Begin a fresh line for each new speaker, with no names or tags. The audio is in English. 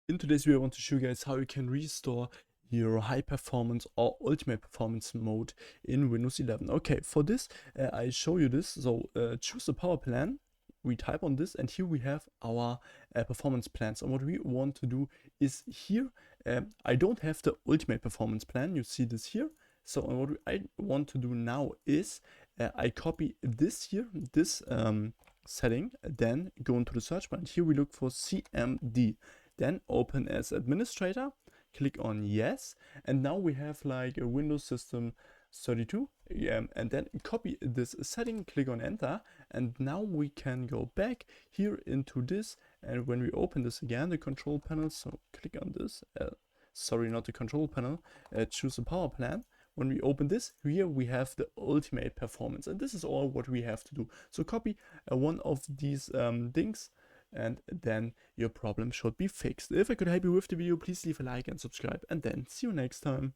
In today's video, I want to show you guys how you can restore your high performance or ultimate performance mode in Windows 11. Okay, for this, I show you this. So choose the power plan. We type on this, and here we have our performance plans. And what we want to do is here, I don't have the ultimate performance plan. You see this here. So what I want to do now is I copy this here, this setting, then go into the search bar. And here we look for CMD. Then open as administrator, click on yes, and now we have like a Windows System 32, and then copy this setting, click on enter, and now we can go back here into this, and when we open this again, the control panel, so click on this, sorry, not the control panel, choose the power plan. When we open this, here we have the ultimate performance, and this is all what we have to do. So copy one of these things, and then your problem should be fixed. If I could help you with the video, please leave a like and subscribe, and then see you next time.